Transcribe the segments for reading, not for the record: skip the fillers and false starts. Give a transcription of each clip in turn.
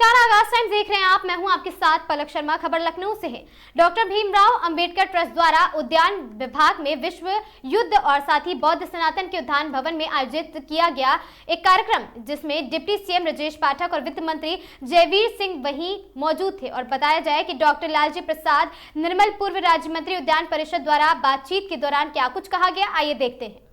नमस्कार, आगाज टाइम्स देख रहे हैं आप। मैं हूं आपके साथ पलक शर्मा। खबर लखनऊ से है। डॉक्टर भीमराव अंबेडकर ट्रस्ट द्वारा उद्यान विभाग में विश्व युद्ध और साथ ही बौद्ध सनातन के उद्यान भवन में आयोजित किया गया एक कार्यक्रम, जिसमें डिप्टी सीएम ब्रजेश पाठक और वित्त मंत्री जयवीर सिंह वहीं मौजूद थे। और बताया जाए कि डॉक्टर लालजी प्रसाद निर्मल, पूर्व राज्य मंत्री, उद्यान परिषद द्वारा बातचीत के दौरान क्या कुछ कहा गया, आइए देखते हैं।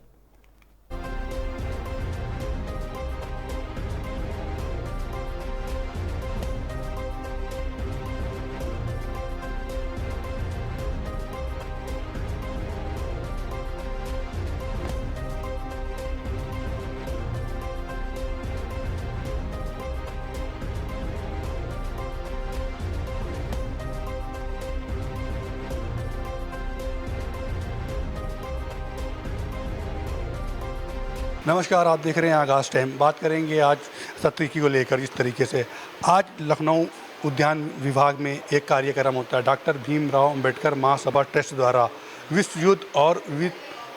नमस्कार, आप देख रहे हैं आगाज टाइम। बात करेंगे आज सतर्की को लेकर। इस तरीके से आज लखनऊ उद्यान विभाग में एक कार्यक्रम होता है। डॉक्टर भीमराव अंबेडकर महासभा ट्रस्ट द्वारा विश्व युद्ध और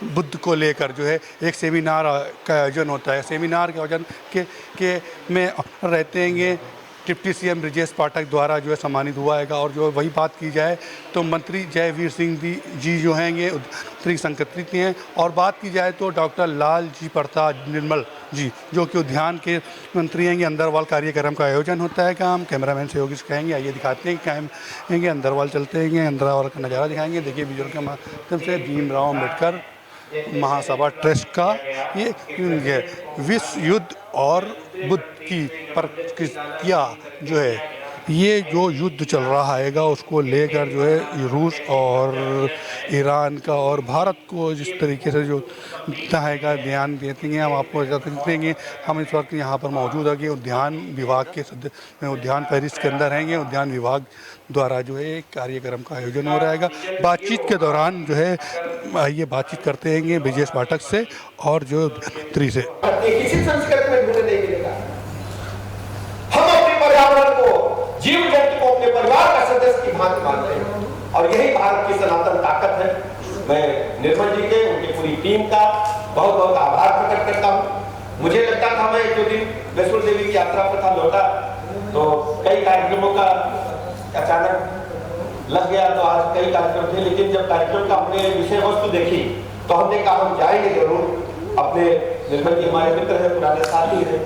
बुद्ध को लेकर जो है एक सेमिनार का आयोजन होता है। सेमिनार के आयोजन के में रहते हैं डिप्टी सीएम ब्रजेश पाठक द्वारा जो है सम्मानित हुआ है। और जो वही बात की जाए तो मंत्री जयवीर सिंह जी जो हैंगे उत्तरी संकत्रित हैं। और बात की जाए तो डॉक्टर लालजी प्रसाद निर्मल जी जो कि उद्यान के मंत्री हैं। अंदरवाल कार्यक्रम का आयोजन होता है। काम कैमरामैन सहयोगी से कहेंगे, आइए दिखाते हैं क्या कहेंगे। अंदरवाल चलते हैं, अंदरवाल का नज़ारा दिखाएंगे। देखिए विजुअल के माध्यम से भीमराव अम्बेडकर महासभा ट्रस्ट का ये विश्व युद्ध और बुद्ध की प्रक्रिया जो है, ये जो युद्ध चल रहा है उसको लेकर जो है रूस और ईरान का और भारत को जिस तरीके से जो है ध्यान देते हैं। हम आपको देंगे। हम इस वक्त यहाँ पर मौजूद है कि उद्यान विभाग के उद्यान पेरिस के अंदर हैं। उद्यान विभाग द्वारा जो है एक कार्यक्रम का आयोजन हो रहेगा। बातचीत के दौरान जो है ये बातचीत करते हैं ब्रजेश पाठक से और जो मंत्री से। किसी संस्कृति में ढूंढने नहीं मिलेगा। हम अपने पर्यावरण को, जीव जंतु को अपने परिवार का सदस्य की भांति मानते हैं और यही भारत की सनातन ताकत है। मैं निर्मल जी के, उनकी पूरी टीम का बहुत बहुत आभार प्रकट करता हूँ। मुझे लगता था मैं जो दिन वैष्णो देवी की यात्रा पर था लौटा तो कई कार्यक्रमों का अचानक लग गया, तो आज कई कार्यक्रम थे, लेकिन जब कार्यक्रम का हमने विषय वस्तु देखी तो हमने कहा हम जाएंगे जरूर। अपने निर्मल जी हमारे मित्र हैं, पुराने साथी हैं।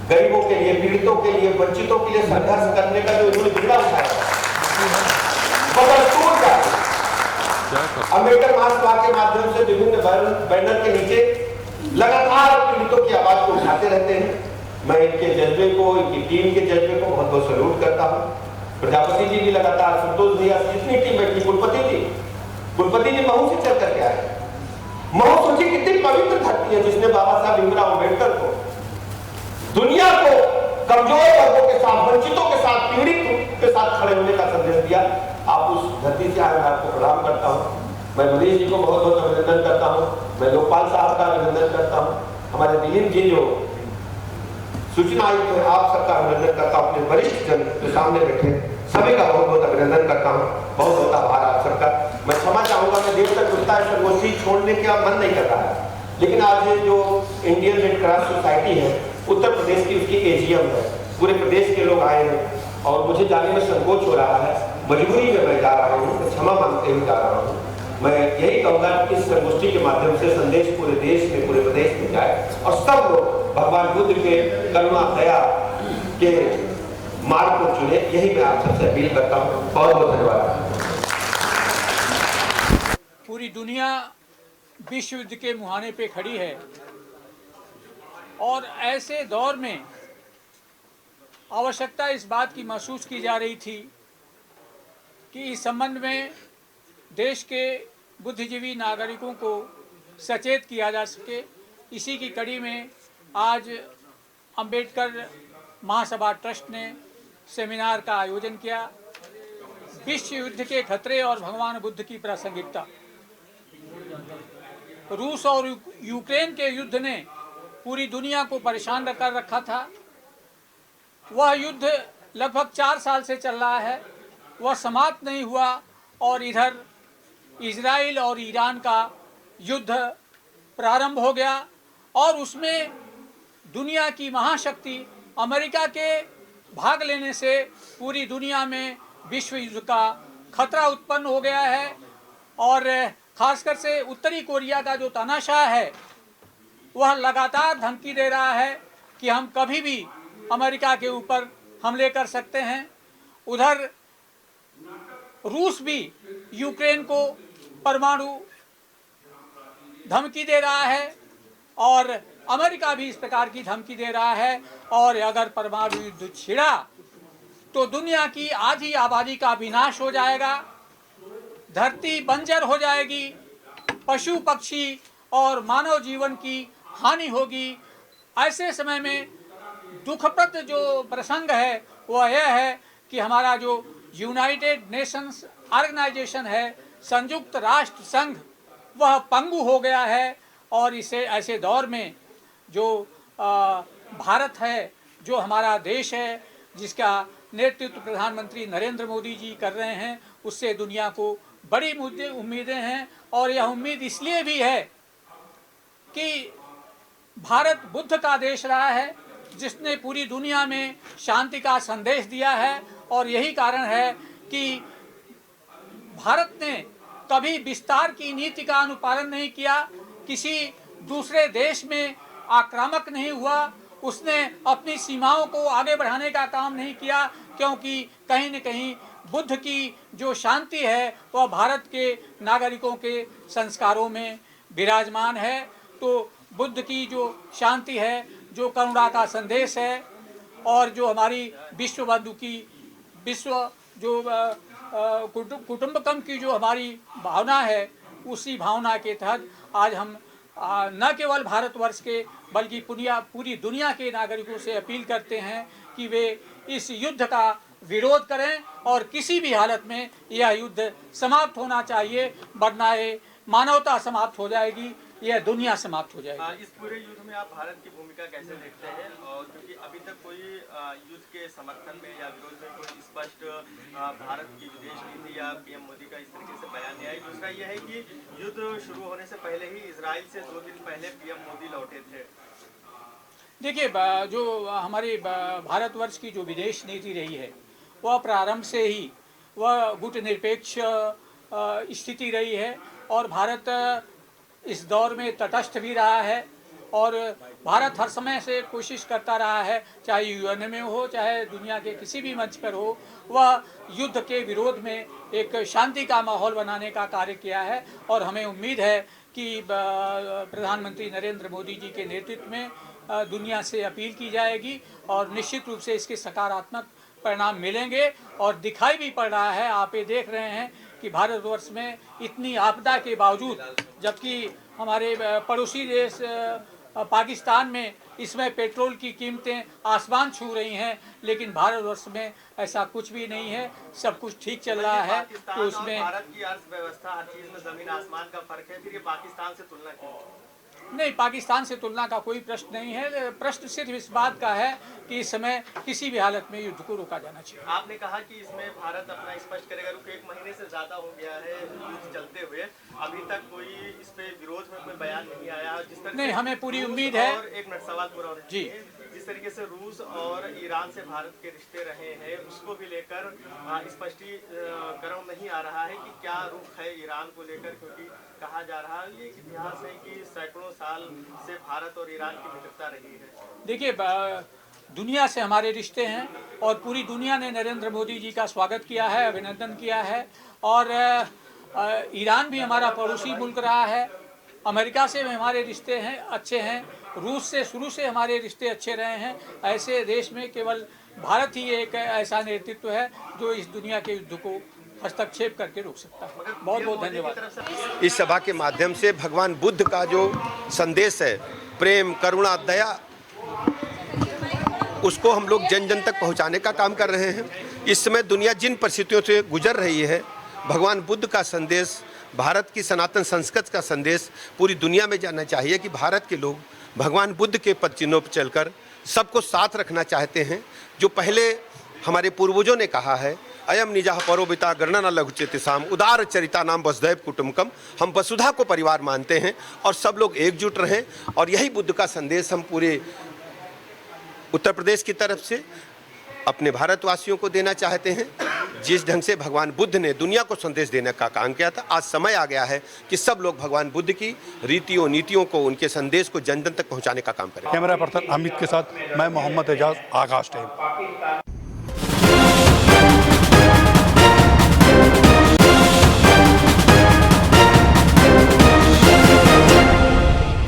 गरीबों के लिए, पीड़ितों के लिए, वंचितों के लिए संघर्ष करने का जो इन्होंने बिगड़ा उठाया अम्बेडकर महासभा के माध्यम से विभिन्न बैनर के नीचे लगातार पीड़ितों की आवाज को उठाते रहते हैं। मैं इनके जज्बे को, इनकी टीम के जज्बे को बहुत बहुत सैल्यूट करता हूँ। प्रजापति जी भी लगातार, संतोष भैया, जितनी टीम बैठी, कुलपति जी महू से चल करके आए। महू सोचिए कितनी पवित्र धरती है जिसने बाबा साहब भीमराव अम्बेडकर को, दुनिया को कमजोर वर्गों के साथ, वंचितों के साथ, पीड़ित के साथ खड़े होने का संदेश दिया। आप उस धरती से आए, मैं आपको प्रणाम करता हूँ। मैं मनीष जी को बहुत बहुत अभिनंदन करता हूँ। मैं लोकपाल साहब का अभिनंदन करता हूँ। हमारे दिलीप जी जो सूचना आयुक्त है, आप सबका अभिनंदन करता हूँ। अपने वरिष्ठ जन जो सामने बैठे सभी का बहुत बहुत अभिनंदन करता हूँ। बहुत बहुत आभार आप सबका। मैं क्षमा चाहूंगा, मैं देर तक रुकता है, संगोष्ठी छोड़ने का मन नहीं कर रहा है, लेकिन आज जो इंडियन रेड क्रॉस सोसाइटी है उत्तर प्रदेश की, उसकी एजीएम है। पूरे प्रदेश के लोग आए हैं और मुझे जाने में संकोच हो रहा है। मजबूरी में मैं जा रहा हूँ, क्षमा मांगते हुए जा रहा हूँ। मैं यही कहूँगा कि इस संगोष्ठी के माध्यम से संदेश पूरे देश में, पूरे प्रदेश में जाए और सब लोग भगवान बुद्ध के करुणा दया के मार्ग को चुने। यही मैं आप सबसे अपील करता हूँ। बहुत बहुत धन्यवाद। पूरी दुनिया विश्व युद्ध के मुहाने पे खड़ी है और ऐसे दौर में आवश्यकता इस बात की महसूस की जा रही थी कि इस संबंध में देश के बुद्धिजीवी नागरिकों को सचेत किया जा सके। इसी की कड़ी में आज अंबेडकर महासभा ट्रस्ट ने सेमिनार का आयोजन किया। विश्व युद्ध के खतरे और भगवान बुद्ध की प्रासंगिकता। रूस और यूक्रेन के युद्ध ने पूरी दुनिया को परेशान कर रखा था। वह युद्ध लगभग 4 साल से चल रहा है, वह समाप्त नहीं हुआ और इधर इजराइल और ईरान का युद्ध प्रारंभ हो गया और उसमें दुनिया की महाशक्ति अमेरिका के भाग लेने से पूरी दुनिया में विश्व युद्ध का खतरा उत्पन्न हो गया है। और खासकर से उत्तरी कोरिया का जो तानाशाह है वह लगातार धमकी दे रहा है कि हम कभी भी अमेरिका के ऊपर हमले कर सकते हैं। उधर रूस भी यूक्रेन को परमाणु धमकी दे रहा है और अमेरिका भी इस प्रकार की धमकी दे रहा है। और अगर परमाणु युद्ध छिड़ा तो दुनिया की आधी आबादी का विनाश हो जाएगा, धरती बंजर हो जाएगी, पशु पक्षी और मानव जीवन की हानि होगी। ऐसे समय में दुखप्रद जो प्रसंग है वह यह है कि हमारा जो यूनाइटेड नेशंस ऑर्गेनाइजेशन है, संयुक्त राष्ट्र संघ, वह पंगु हो गया है। और इसे ऐसे दौर में जो भारत है, जो हमारा देश है, जिसका नेतृत्व प्रधानमंत्री नरेंद्र मोदी जी कर रहे हैं, उससे दुनिया को बड़ी उम्मीदें हैं। और यह उम्मीद इसलिए भी है कि भारत बुद्ध का देश रहा है, जिसने पूरी दुनिया में शांति का संदेश दिया है। और यही कारण है कि भारत ने कभी विस्तार की नीति का अनुपालन नहीं किया, किसी दूसरे देश में आक्रामक नहीं हुआ, उसने अपनी सीमाओं को आगे बढ़ाने का काम नहीं किया, क्योंकि कहीं न कहीं बुद्ध की जो शांति है वह भारत के नागरिकों के संस्कारों में विराजमान है। तो बुद्ध की जो शांति है, जो करुणा का संदेश है और जो हमारी विश्व बंधु की विश्व जो कुटुंबकम की जो हमारी भावना है, उसी भावना के तहत आज हम न केवल भारतवर्ष के बल्कि पूरी दुनिया के नागरिकों से अपील करते हैं कि वे इस युद्ध का विरोध करें और किसी भी हालत में यह युद्ध समाप्त होना चाहिए, वरना ये मानवता समाप्त हो जाएगी, यह दुनिया समाप्त हो जाएगी। इस पूरे युद्ध में आप भारत की भूमिका कैसे देखते हैं? और क्योंकि अभी तक कोई युद्ध के समर्थन में या विरोध में कोई स्पष्ट भारत की विदेश नीति या पीएम मोदी का इस तरीके से बयान नहीं आई। दूसरा यह है कि युद्ध शुरू होने से पहले ही इजराइल से 2 दिन पहले पीएम मोदी लौटे थे। देखिए, जो हमारे भारतवर्ष की जो विदेश नीति रही है वह प्रारंभ से ही वह गुटनिरपेक्ष स्थिति रही है और भारत इस दौर में तटस्थ भी रहा है। और भारत हर समय से कोशिश करता रहा है, चाहे यूएन में हो, चाहे दुनिया के किसी भी मंच पर हो, वह युद्ध के विरोध में एक शांति का माहौल बनाने का कार्य किया है। और हमें उम्मीद है कि प्रधानमंत्री नरेंद्र मोदी जी के नेतृत्व में दुनिया से अपील की जाएगी और निश्चित रूप से इसके सकारात्मक परिणाम मिलेंगे। और दिखाई भी पड़ रहा है, आप ये देख रहे हैं कि भारतवर्ष में इतनी आपदा के बावजूद, जबकि हमारे पड़ोसी देश पाकिस्तान में इसमें पेट्रोल की कीमतें आसमान छू रही हैं, लेकिन भारतवर्ष में ऐसा कुछ भी नहीं है, सब कुछ ठीक चल रहा है। तो उसमें भारत की अर्थव्यवस्था हर चीज में जमीन आसमान का फर्क है, फिर ये पाकिस्तान से तुलना क्यों? नहीं, पाकिस्तान से तुलना का कोई प्रश्न नहीं है। प्रश्न सिर्फ इस बात का है कि इस समय किसी भी हालत में युद्ध को रोका जाना चाहिए। आपने कहा कि इसमें भारत अपना स्पष्ट करेगा, क्योंकि 1 महीने से ज्यादा हो गया है युद्ध चलते हुए, अभी तक कोई इस पे विरोध में कोई बयान नहीं आया। जिस तरह नहीं, हमें पूरी उम्मीद है। और एक मिनट सवाल पूरा होना जी। जिस तरीके से रूस और ईरान से भारत के रिश्ते रहे हैं, उसको भी लेकर स्पष्टीकरण नहीं आ रहा है कि क्या रुख है ईरान को लेकर, क्योंकि कहा जा रहा है, ये इतिहास है कि सैकड़ों साल से भारत और ईरान की मित्रता रही है। देखिए, दुनिया से हमारे रिश्ते हैं और पूरी दुनिया ने नरेंद्र मोदी जी का स्वागत किया है, अभिनंदन किया है। और ईरान भी हमारा पड़ोसी मुल्क रहा है, अमेरिका से भी हमारे रिश्ते हैं, अच्छे हैं, रूस से शुरू से हमारे रिश्ते अच्छे रहे हैं। ऐसे देश में केवल भारत ही एक ऐसा नेतृत्व है जो इस दुनिया के युद्ध को हस्तक्षेप करके रोक सकता है। बहुत बहुत धन्यवाद। इस सभा के माध्यम से भगवान बुद्ध का जो संदेश है, प्रेम, करुणा, दया, उसको हम लोग जन जन तक पहुंचाने का काम कर रहे हैं। इस समय दुनिया जिन परिस्थितियों से गुजर रही है, भगवान बुद्ध का संदेश, भारत की सनातन संस्कृति का संदेश पूरी दुनिया में जाना चाहिए कि भारत के लोग भगवान बुद्ध के पद चिन्हों पर चलकर सबको साथ रखना चाहते हैं। जो पहले हमारे पूर्वजों ने कहा है, अयम निजाह परोबिता गणना लघुचेतिसाम उदार चरिता नाम वसुधैव कुटुम्बकम, हम वसुधा को परिवार मानते हैं और सब लोग एकजुट रहें। और यही बुद्ध का संदेश हम पूरे उत्तर प्रदेश की तरफ से अपने भारतवासियों को देना चाहते हैं। जिस ढंग से भगवान बुद्ध ने दुनिया को संदेश देने का काम किया था, आज समय आ गया है कि सब लोग भगवान बुद्ध की रीतियों नीतियों को, उनके संदेश को जन जन तक पहुंचाने का काम करें। कैमरा पर्सन अमित के साथ मैं मोहम्मद एजाज, आगाज टाइम।